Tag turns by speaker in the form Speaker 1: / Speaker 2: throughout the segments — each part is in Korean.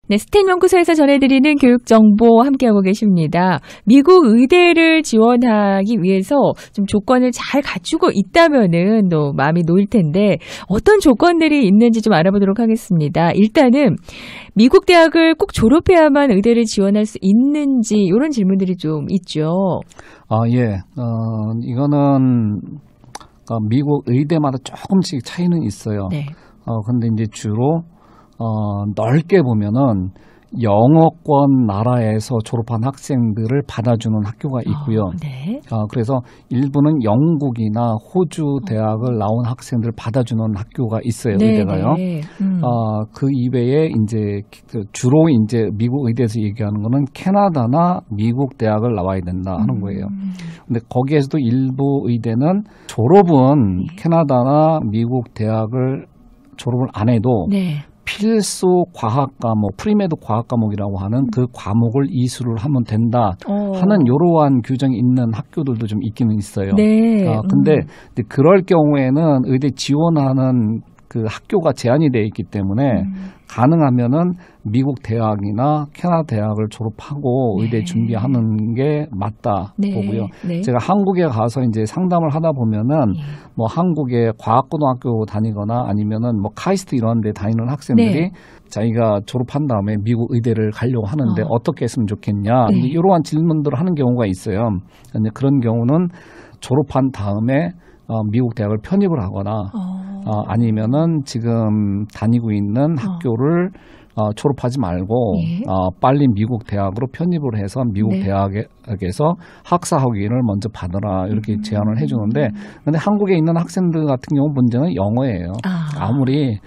Speaker 1: 네, 스탠 연구소에서 전해드리는 교육 정보 함께하고 계십니다. 미국 의대를 지원하기 위해서 좀 조건을 잘 갖추고 있다면은 또 마음이 놓일 텐데 어떤 조건들이 있는지 좀 알아보도록 하겠습니다. 일단은 미국 대학을 꼭 졸업해야만 의대를 지원할 수 있는지 이런 질문들이 좀 있죠.
Speaker 2: 예. 이거는 미국 의대마다 조금씩 차이는 있어요.
Speaker 1: 네.
Speaker 2: 근데 이제 주로 넓게 보면은 영어권 나라에서 졸업한 학생들을 받아주는 학교가 있고요.
Speaker 1: 네.
Speaker 2: 그래서 일부는 영국이나 호주 대학을 나온 학생들 받아주는 학교가 있어요.
Speaker 1: 네,
Speaker 2: 의대가요.
Speaker 1: 네.
Speaker 2: 그 이외에 이제 주로 이제 미국 의대에서 얘기하는 거는 캐나다나 미국 대학을 나와야 된다 하는 거예요. 근데 거기에서도 일부 의대는 졸업은 캐나다나 미국 대학을 졸업을 안 해도
Speaker 1: 네.
Speaker 2: 필수 과학 과목, 프리메드 과학 과목이라고 하는 그 과목을 이수를 하면 된다 하는 이러한 규정이 있는 학교들도 좀 있기는 있어요.
Speaker 1: 네.
Speaker 2: 근데 그럴 경우에는 의대 지원하는 그 학교가 제한이 되어 있기 때문에 가능하면은 미국 대학이나 캐나다 대학을 졸업하고 의대 준비하는 게 맞다 보고요.
Speaker 1: 네.
Speaker 2: 제가 한국에 가서 이제 상담을 하다 보면은 뭐 한국의 과학고등학교 다니거나 아니면은 뭐 카이스트 이런 데 다니는 학생들이 자기가 졸업한 다음에 미국 의대를 가려고 하는데 어떻게 했으면 좋겠냐. 이러한 질문들을 하는 경우가 있어요. 근데 그런 경우는 졸업한 다음에 미국 대학을 편입을 하거나 아니면은 지금 다니고 있는 학교를 졸업하지 말고 빨리 미국 대학으로 편입을 해서 미국 대학에서 학사 학위를 먼저 받아라 이렇게 제안을 해주는데 근데 한국에 있는 학생들 같은 경우 문제는 영어예요. 아무리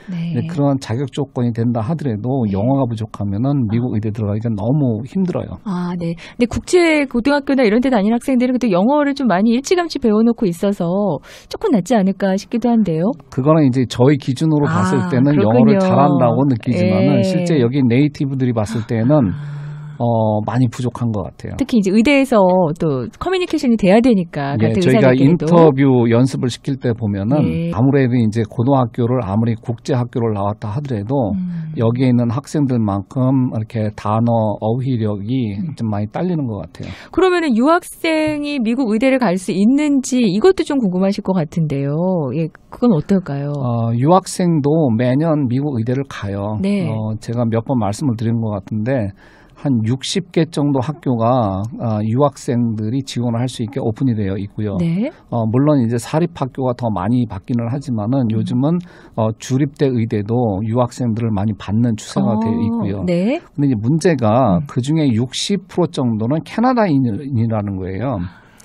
Speaker 2: 그런 자격 조건이 된다 하더라도 영어가 부족하면은 미국 의대 들어가기가 너무 힘들어요.
Speaker 1: 네. 근데 국제 고등학교나 이런 데 다니는 학생들은 그래도 영어를 좀 많이 일찌감치 배워놓고 있어서 조금 낫지 않을까 싶기도 한데요.
Speaker 2: 그거는 이제 저희 기준으로 봤을 때는
Speaker 1: 그렇군요.
Speaker 2: 영어를 잘한다고 느끼지만은 실제 여기 네이티브들이 봤을 때는 많이 부족한 것 같아요.
Speaker 1: 특히 이제 의대에서 또 커뮤니케이션이 돼야 되니까 같은
Speaker 2: 저희가
Speaker 1: 의사들끼리도.
Speaker 2: 인터뷰 연습을 시킬 때 보면은 아무래도 이제 고등학교를 아무리 국제 학교를 나왔다 하더라도 여기에 있는 학생들만큼 이렇게 단어 어휘력이 좀 많이 딸리는 것 같아요.
Speaker 1: 그러면은 유학생이 미국 의대를 갈 수 있는지 이것도 좀 궁금하실 것 같은데요. 그건 어떨까요?
Speaker 2: 유학생도 매년 미국 의대를 가요.
Speaker 1: 네.
Speaker 2: 제가 몇 번 말씀을 드린 것 같은데 한 60개 정도 학교가 유학생들이 지원을 할 수 있게 오픈이 되어 있고요.
Speaker 1: 네.
Speaker 2: 물론 이제 사립학교가 더 많이 받기는 하지만은 요즘은 주립대 의대도 유학생들을 많이 받는 추세가 되어 있고요.
Speaker 1: 네.
Speaker 2: 근데 이제 문제가 그 중에 60% 정도는 캐나다인이라는 거예요.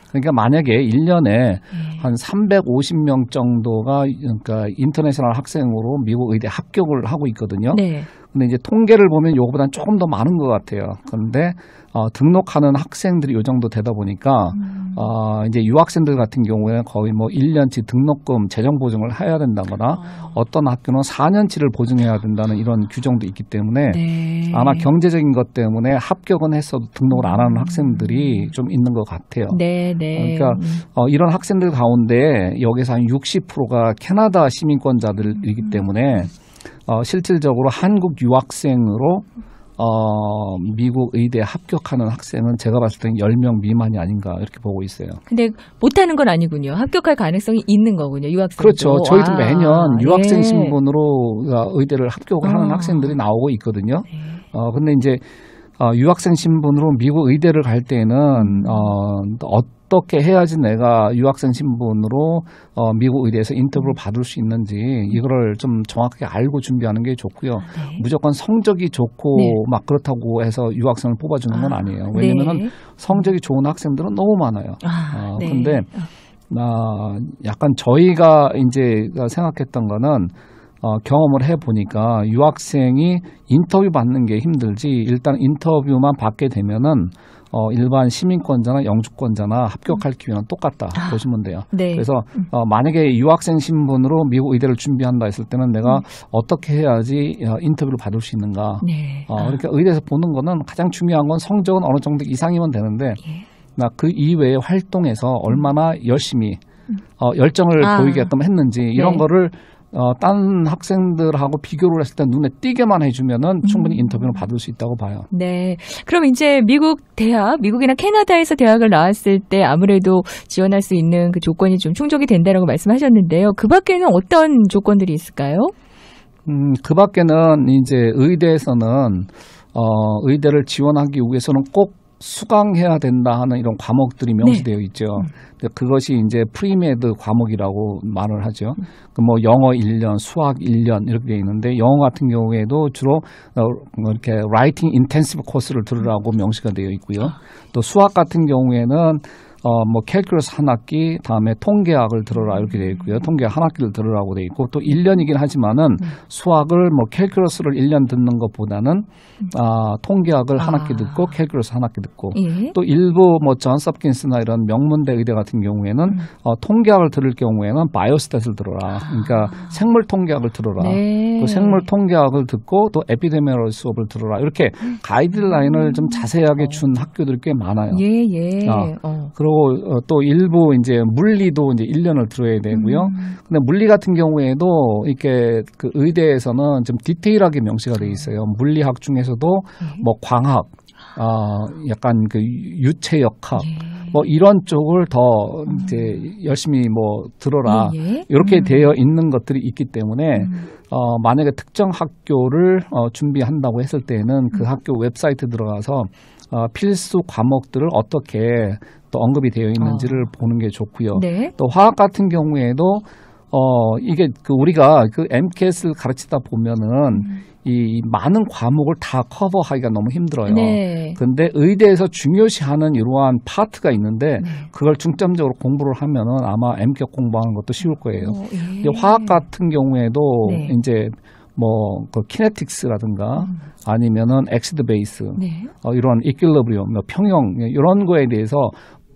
Speaker 2: 그러니까 만약에 1년에 한 350명 정도가 그러니까 인터내셔널 학생으로 미국 의대 합격을 하고 있거든요.
Speaker 1: 네.
Speaker 2: 근데 이제 통계를 보면 요거보다는 조금 더 많은 것 같아요. 그런데 등록하는 학생들이 요 정도 되다 보니까 이제 유학생들 같은 경우에 거의 뭐 1년치 등록금 재정 보증을 해야 된다거나 어떤 학교는 4년치를 보증해야 된다는 이런 규정도 있기 때문에 아마 경제적인 것 때문에 합격은 했어도 등록을 안 하는 학생들이 좀 있는 것 같아요. 그러니까 이런 학생들 가운데 여기서 한 60%가 캐나다 시민권자들이기 때문에 실질적으로 한국 유학생으로 미국 의대에 합격하는 학생은 제가 봤을 때는 10명 미만이 아닌가 이렇게 보고 있어요. 근데
Speaker 1: 못하는 건 아니군요. 합격할 가능성이 있는 거군요. 유학생도.
Speaker 2: 그렇죠. 저희도 매년 유학생 신분으로 의대를 합격을 하는 학생들이 나오고 있거든요. 근데 이제 유학생 신분으로 미국 의대를 갈 때는 어떻게 해야지 내가 유학생 신분으로 미국 의대에서 인터뷰를 받을 수 있는지 이거를 좀 정확하게 알고 준비하는 게 좋고요. 무조건 성적이 좋고 막 그렇다고 해서 유학생을 뽑아주는 건 아니에요. 왜냐면은 성적이 좋은 학생들은 너무 많아요. 근데 약간 저희가 이제 생각했던 거는 경험을 해보니까 유학생이 인터뷰 받는 게 힘들지 일단 인터뷰만 받게 되면은 일반 시민권자나 영주권자나 합격할 기회는 똑같다 보시면 돼요. 그래서 만약에 유학생 신분으로 미국 의대를 준비한다 했을 때는 내가 어떻게 해야지 인터뷰를 받을 수 있는가. 그러니까 의대에서 보는 거는 가장 중요한 건 성적은 어느 정도 이상이면 되는데 그 이외의 활동에서 얼마나 열심히 열정을 보이게끔 했는지 이런 거를 다른 학생들하고 비교를 했을 때 눈에 띄게만 해주면은 충분히 인터뷰를 받을 수 있다고 봐요.
Speaker 1: 네. 그럼 이제 미국이나 캐나다에서 대학을 나왔을 때 아무래도 지원할 수 있는 그 조건이 좀 충족이 된다라고 말씀하셨는데요. 그 밖에는 어떤 조건들이 있을까요?
Speaker 2: 그 밖에는 이제 의대에서는 의대를 지원하기 위해서는 꼭 수강해야 된다 하는 이런 과목들이 명시되어 있죠. 그것이 이제 프리메드 과목이라고 말을 하죠. 뭐 영어 1년, 수학 1년 이렇게 되어 있는데 영어 같은 경우에도 주로 이렇게 라이팅 인텐시브 코스를 들으라고 명시가 되어 있고요. 또 수학 같은 경우에는 뭐 캘큘러스 한 학기, 다음에 통계학을 들어라 이렇게 되어 있고요. 통계학 한 학기를 들으라고 되어 있고 또 1년이긴 하지만은 수학을 뭐 캘큘러스를 1년 듣는 것보다는 통계학을 한 학기 듣고 캘큘러스 한 학기 듣고 또 일부 뭐 존스 홉킨스나 이런 명문대 의대 같은 경우에는 통계학을 들을 경우에는 바이오스탯을 들어라. 그러니까 생물 통계학을 들어라. 또 생물 통계학을 듣고 또 에피데미올로지 수업을 들어라. 이렇게 가이드라인을 좀 자세하게 준 학교들이 꽤 많아요. 그리고 또 일부 이제 물리도 이제 1년을 들어야 되고요. 근데 물리 같은 경우에도 이렇게 그 의대에서는 좀 디테일하게 명시가 되어 있어요. 물리학 중에서도 뭐 광학, 약간 그 유체역학, 뭐 이런 쪽을 더 이제 열심히 뭐 들어라. 이렇게 되어 있는 것들이 있기 때문에 만약에 특정 학교를 준비한다고 했을 때는 그 학교 웨브사이트 들어가서 필수 과목들을 어떻게 또 언급이 되어 있는지를 보는 게 좋고요. 또 화학 같은 경우에도 이게 그 우리가 그 MCAT을 가르치다 보면은 이 많은 과목을 다 커버하기가 너무 힘들어요. 근데 의대에서 중요시하는 이러한 파트가 있는데 그걸 중점적으로 공부를 하면은 아마 MCAT 공부하는 것도 쉬울 거예요. 근데 화학 같은 경우에도 이제 뭐 그 키네틱스라든가 아니면은 엑시드 베이스 이런 이퀄리브리엄, 평형 이런 거에 대해서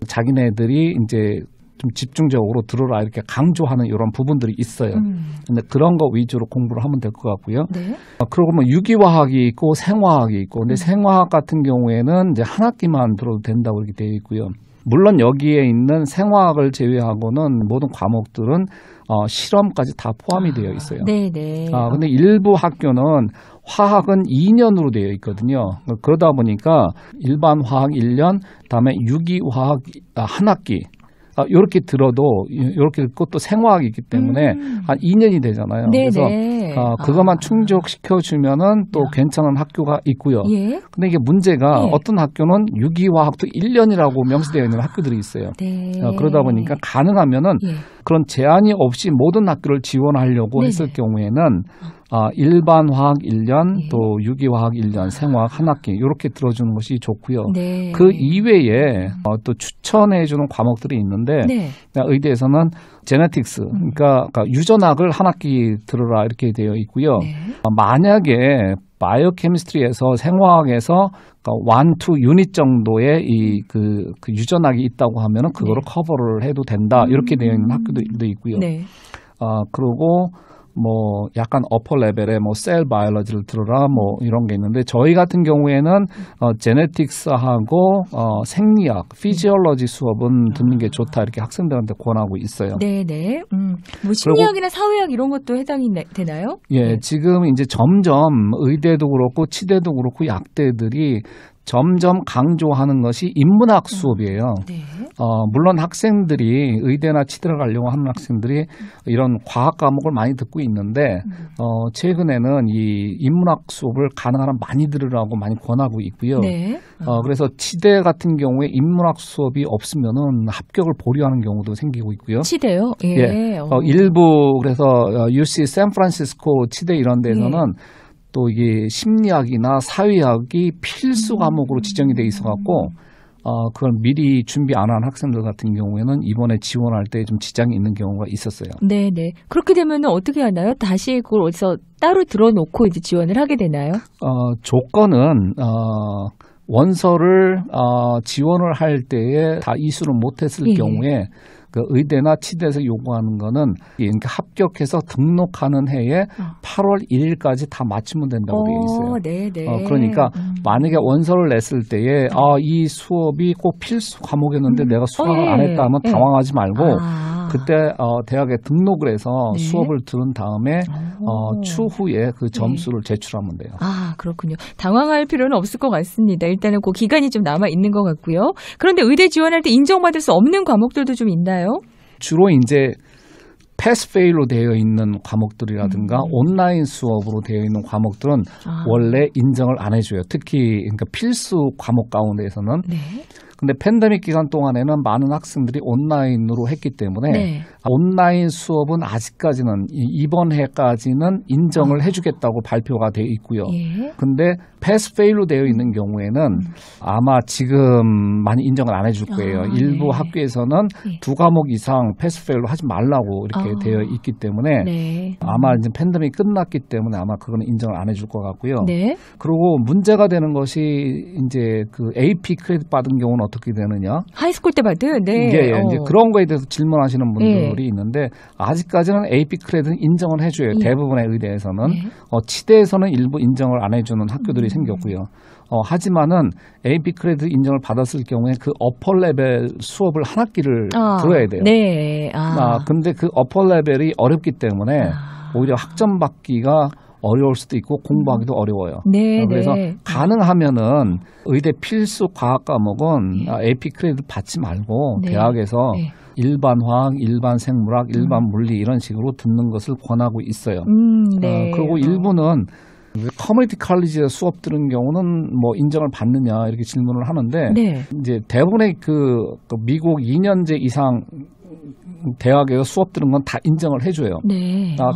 Speaker 2: 자기네들이 이제 좀 집중적으로 들어라 이렇게 강조하는 이런 부분들이 있어요. 근데 그런 거 위주로 공부를 하면 될 것 같고요. 그리고 뭐 유기화학이 있고 생화학이 있고, 근데 생화학 같은 경우에는 이제 한 학기만 들어도 된다고 이렇게 되어 있고요. 물론 여기에 있는 생화학을 제외하고는 모든 과목들은 실험까지 다 포함이 되어 있어요. 근데 일부 학교는 화학은 2년으로 되어 있거든요. 그러다 보니까 일반 화학 1년, 그다음에 유기화학 한 학기. 이렇게 들어도 이렇게 듣고 또 생화학이 있기 때문에 한 2년이 되잖아요. 그래서 그것만 충족시켜 주면은 또 괜찮은 학교가 있고요. 근데 이게 문제가 어떤 학교는 유기화학도 1년이라고 명시되어 있는 학교들이 있어요. 그러다 보니까 가능하면은 그런 제한이 없이 모든 학교를 지원하려고 했을 경우에는 일반 화학 1년, 또 유기화학 1년, 생화학 한 학기 이렇게 들어주는 것이 좋고요. 그 이외에 또 추천해 주는 과목들이 있는데 의대에서는 제네틱스, 그러니까 유전학을 한 학기 들으라 이렇게 되어 있고요. 만약에 바이오케미스트리에서 생화학에서 1, 2 유닛 정도의 그 유전학이 있다고 하면은 그거를 커버를 해도 된다 이렇게 되어 있는 학교도 있고요. 그리고 뭐 약간 어퍼 레벨의 뭐 셀 바이올로지를 들어라 뭐 이런 게 있는데 저희 같은 경우에는 제네틱스하고 생리학, 피지올로지 수업은 듣는 게 좋다 이렇게 학생들한테 권하고 있어요.
Speaker 1: 뭐 심리학이나 사회학 이런 것도 해당이 되나요?
Speaker 2: 지금 이제 점점 의대도 그렇고 치대도 그렇고 약대들이 점점 강조하는 것이 인문학 수업이에요. 물론 학생들이 의대나 치대를 가려고 하는 학생들이 이런 과학 과목을 많이 듣고 있는데 최근에는 이 인문학 수업을 가능한 한 많이 들으라고 많이 권하고 있고요. 그래서 치대 같은 경우에 인문학 수업이 없으면은 합격을 보류하는 경우도 생기고 있고요.
Speaker 1: 치대요?
Speaker 2: 일부 그래서 UC 샌프란시스코 치대 이런 데서는 또 이게 심리학이나 사회학이 필수 과목으로 지정이 돼 있어갖고 그걸 미리 준비 안 한 학생들 같은 경우에는 이번에 지원할 때 좀 지장이 있는 경우가 있었어요.
Speaker 1: 그렇게 되면 어떻게 하나요? 다시 그걸 어디서 따로 들어놓고 이제 지원을 하게 되나요?
Speaker 2: 조건은 원서를 지원을 할 때에 다 이수를 못했을 경우에 그 의대나 치대에서 요구하는 거는 그러니까 합격해서 등록하는 해에 8월 1일까지 다 마치면 된다고 되어 있어요. 그러니까 만약에 원서를 냈을 때에 이 수업이 꼭 필수 과목이었는데 내가 수강을 안 했다 하면 당황하지 말고 그때 대학에 등록을 해서 수업을 들은 다음에 추후에 그 점수를 제출하면 돼요.
Speaker 1: 아, 그렇군요. 당황할 필요는 없을 것 같습니다. 일단은 그 기간이 좀 남아 있는 것 같고요. 그런데 의대 지원할 때 인정받을 수 없는 과목들도 좀 있나요?
Speaker 2: 주로 이제 패스 페일로 되어 있는 과목들이라든가 온라인 수업으로 되어 있는 과목들은 원래 인정을 안 해줘요. 특히 그러니까 필수 과목 가운데에서는.
Speaker 1: 네.
Speaker 2: 근데 팬데믹 기간 동안에는 많은 학생들이 온라인으로 했기 때문에 온라인 수업은 아직까지는 이번 해까지는 인정을 해주겠다고 발표가 되어 있고요. 근데 패스 페일로 되어 있는 경우에는 아마 지금 많이 인정을 안 해줄 거예요. 일부 학교에서는 2과목 이상 패스 페일로 하지 말라고 이렇게 되어 있기 때문에 아마 이제 팬데믹 끝났기 때문에 아마 그거는 인정을 안 해줄 것 같고요. 그리고 문제가 되는 것이 이제 그 AP 크레딧 받은 경우는 어떻게 되느냐?
Speaker 1: 하이스쿨 때 받은
Speaker 2: 이제 그런 거에 대해서 질문하시는 분들이 있는데 아직까지는 AP 크레딧은 인정을 해줘요. 대부분의 의대에서는 치대에서는 일부 인정을 안 해주는 학교들이 생겼고요. 하지만은 AP 크레딧 인정을 받았을 경우에 그 어퍼 레벨 수업을 한 학기를 들어야 돼요. 근데 그 어퍼 레벨이 어렵기 때문에 오히려 학점 받기가 어려울 수도 있고 공부하기도 어려워요. 그래서 가능하면은 의대 필수 과학 과목은 AP 크레딧 받지 말고 대학에서 일반 화학, 일반 생물학, 일반 물리 이런 식으로 듣는 것을 권하고 있어요. 그리고 일부는 커뮤니티 칼리지 수업 들은 경우는 뭐 인정을 받느냐 이렇게 질문을 하는데 이제 대부분의 그 미국 2년제 이상 대학에서 수업 들은 건 다 인정을 해줘요.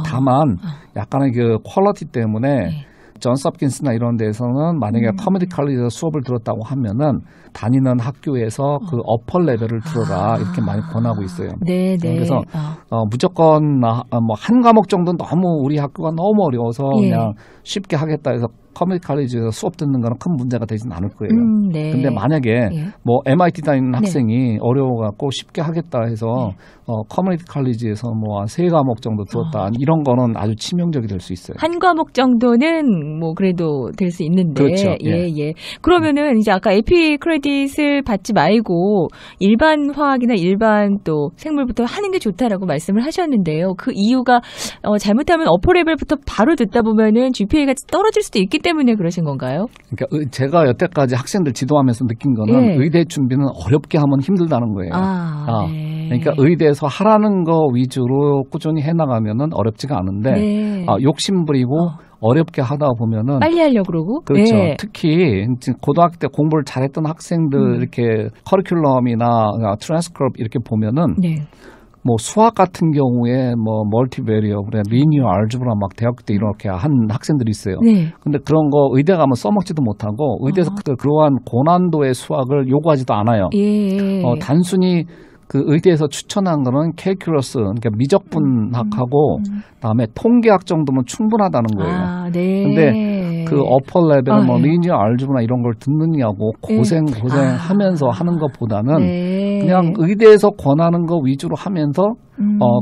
Speaker 2: 다만 약간의 그 퀄리티 때문에 존스 홉킨스나 이런 데서는 만약에 커뮤니티 칼리지에서 수업을 들었다고 하면은 다니는 학교에서 그 어퍼 레벨을 들어라 이렇게 많이 권하고 있어요. 그래서 무조건 뭐 한 과목 정도는 너무 우리 학교가 너무 어려워서 그냥 쉽게 하겠다 해서 커뮤니티 칼리지에서 수업 듣는 거는 큰 문제가 되지는 않을 거예요. 근데 만약에 뭐 MIT 다니는 학생이 어려워갖고 쉽게 하겠다 해서 커뮤니티 칼리지에서 뭐 3과목 정도 들었다 이런 거는 아주 치명적이 될 수 있어요.
Speaker 1: 한 과목 정도는 뭐 그래도 될 수 있는데.
Speaker 2: 그렇죠.
Speaker 1: 그러면은 이제 아까 AP 크레딧을 받지 말고 일반 화학이나 일반 또 생물부터 하는 게 좋다라고 말씀을 하셨는데요. 그 이유가 잘못하면 어퍼 레벨부터 바로 듣다 보면은 GPA가 떨어질 수도 있기 때문에 그러신 건가요?
Speaker 2: 그러니까 제가 여태까지 학생들 지도하면서 느낀 거는 의대 준비는 어렵게 하면 힘들다는 거예요. 그러니까 의대에서 하라는 거 위주로 꾸준히 해나가면은 어렵지가 않은데 욕심부리고 어렵게 하다 보면은
Speaker 1: 빨리 하려고 그러고
Speaker 2: 그렇죠. 특히 고등학교 때 공부를 잘했던 학생들 이렇게 커리큘럼이나 트랜스크립트 이렇게 보면은 뭐 수학 같은 경우에 뭐 멀티베리어블, 리니어 알gebra 막 대학교 때 이렇게 한 학생들이 있어요. 근데 그런 거 의대 가면 써먹지도 못하고 의대에서 그러한 고난도의 수학을 요구하지도 않아요. 단순히 그 의대에서 추천한 거는 캘큘러스, 그러니까 미적분학하고 그다음에 통계학 정도면 충분하다는 거예요. 근데 그 어퍼 레벨은 뭐 리니어 알gebra 이런 걸 듣느냐고 고생하면서 하는 것보다는 그냥 의대에서 권하는 거 위주로 하면서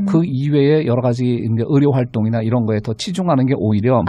Speaker 2: 그 이외에 여러 가지 의료 활동이나 이런 거에 더 치중하는 게 오히려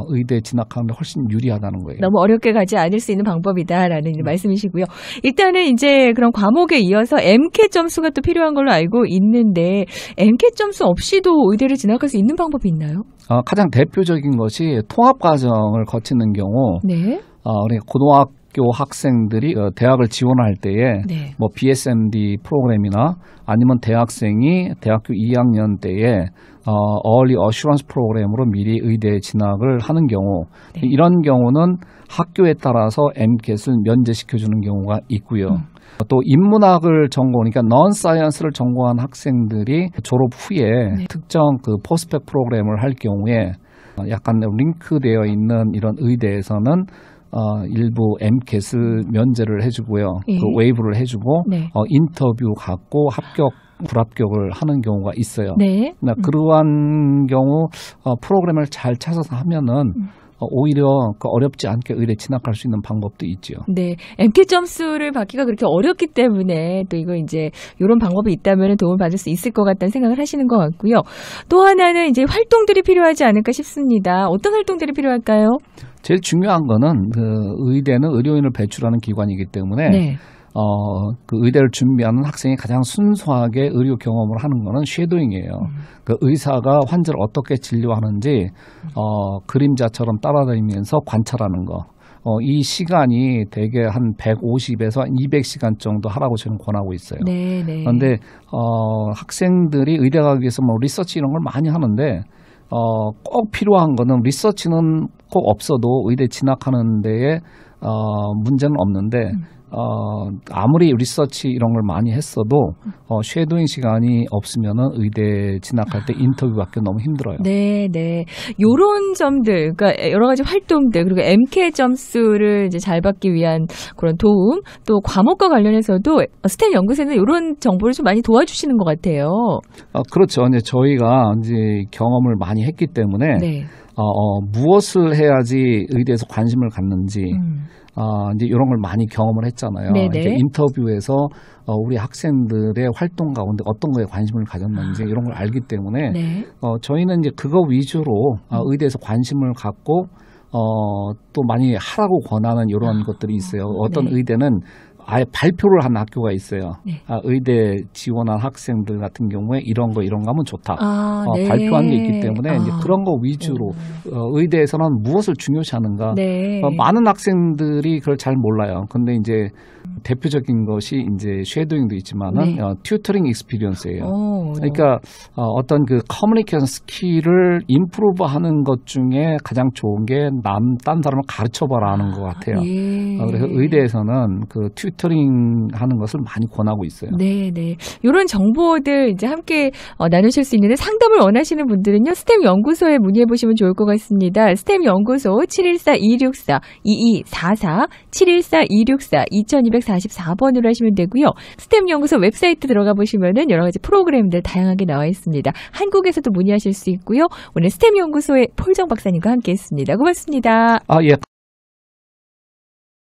Speaker 2: 의대 진학하는 데 훨씬 유리하다는 거예요.
Speaker 1: 너무 어렵게 가지 않을 수 있는 방법이다라는 말씀이시고요. 일단은 이제 그런 과목에 이어서 MCAT 점수가 또 필요한 걸로 알고 있는데 MCAT 점수 없이도 의대를 진학할 수 있는 방법이 있나요?
Speaker 2: 가장 대표적인 것이 통합 과정을 거치는 경우 우리 고등학교 학생들이 대학을 지원할 때에 뭐 BSMD 프로그램이나 아니면 대학생이 대학교 2학년 때에 Early Assurance 프로그램으로 미리 의대 진학을 하는 경우 이런 경우는 학교에 따라서 MCAT을 면제시켜주는 경우가 있고요. 또 인문학을 전공, 그러니까 non-science를 전공한 학생들이 졸업 후에 특정 그 포스펙 프로그램을 할 경우에 약간 링크되어 있는 이런 의대에서는 일부 MCAT을 면제를 해주고요. 그 웨이브를 해주고 인터뷰 갖고 합격, 불합격을 하는 경우가 있어요. 그러한 경우 프로그램을 잘 찾아서 하면은 오히려 어렵지 않게 의대 진학할 수 있는 방법도 있죠.
Speaker 1: MCAT 점수를 받기가 그렇게 어렵기 때문에 또 이거 이제 이런 방법이 있다면 도움을 받을 수 있을 것 같다는 생각을 하시는 것 같고요. 또 하나는 이제 활동들이 필요하지 않을까 싶습니다. 어떤 활동들이 필요할까요?
Speaker 2: 제일 중요한 거는 그 의대는 의료인을 배출하는 기관이기 때문에
Speaker 1: 네.
Speaker 2: 그 의대를 준비하는 학생이 가장 순수하게 의료 경험을 하는 거는 쉐도잉이에요. 그 의사가 환자를 어떻게 진료하는지 그림자처럼 따라다니면서 관찰하는 거. 이 시간이 대개 한 150에서 200시간 정도 하라고 저는 권하고 있어요.
Speaker 1: 네, 네.
Speaker 2: 그런데 학생들이 의대 가기 위해서 뭐 리서치 이런 걸 많이 하는데 꼭 필요한 거는 리서치는 꼭 없어도 의대 진학하는 데에 문제는 없는데 아무리 리서치 이런 걸 많이 했어도 쉐도잉 시간이 없으면은 의대 진학할 때 인터뷰 받기 너무 힘들어요.
Speaker 1: 네, 네. 요런 점들, 그러니까 여러 가지 활동들, 그리고 MCAT 점수를 이제 잘 받기 위한 그런 도움, 또 과목과 관련해서도 스템 연구소는 이런 정보를 좀 많이 도와주시는 것 같아요.
Speaker 2: 그렇죠. 이제 저희가 이제 경험을 많이 했기 때문에
Speaker 1: 네.
Speaker 2: 무엇을 해야지 의대에서 관심을 갖는지 이제 이런 걸 많이 경험을 했잖아요. 이제 인터뷰에서 우리 학생들의 활동 가운데 어떤 거에 관심을 가졌는지 이런 걸 알기 때문에
Speaker 1: 네.
Speaker 2: 저희는 이제 그거 위주로 의대에서 관심을 갖고 또 많이 하라고 권하는 이런 것들이 있어요. 어떤
Speaker 1: 네.
Speaker 2: 의대는 아예 발표를 한 학교가 있어요.
Speaker 1: 네.
Speaker 2: 의대 지원한 학생들 같은 경우에 이런 거 하면 좋다.
Speaker 1: 네.
Speaker 2: 발표한 게 있기 때문에 이제 그런 거 위주로 의대에서는 무엇을 중요시하는가.
Speaker 1: 네.
Speaker 2: 많은 학생들이 그걸 잘 몰라요. 근데 이제 대표적인 것이 이제 쉐도잉도 있지만은
Speaker 1: 네.
Speaker 2: 튜터링 익스피리언스예요. 그러니까 어떤 그 커뮤니케이션 스킬을 임프루브하는 것 중에 가장 좋은 게 딴 사람을 가르쳐봐라 하는 것 같아요.
Speaker 1: 예.
Speaker 2: 그래서 의대에서는 그 튜터링 하는 것을 많이 권하고 있어요.
Speaker 1: 네, 네. 이런 정보들 이제 함께 나누실 수 있는데 상담을 원하시는 분들은요, 스템 연구소에 문의해 보시면 좋을 것 같습니다. 스템 연구소 714-264-2244, 714-264-2244번으로 하시면 되고요. 스템 연구소 웹사이트 들어가 보시면은 여러 가지 프로그램들 다양하게 나와 있습니다. 한국에서도 문의하실 수 있고요. 오늘 스템 연구소의 폴정 박사님과 함께했습니다. 고맙습니다.
Speaker 2: 예.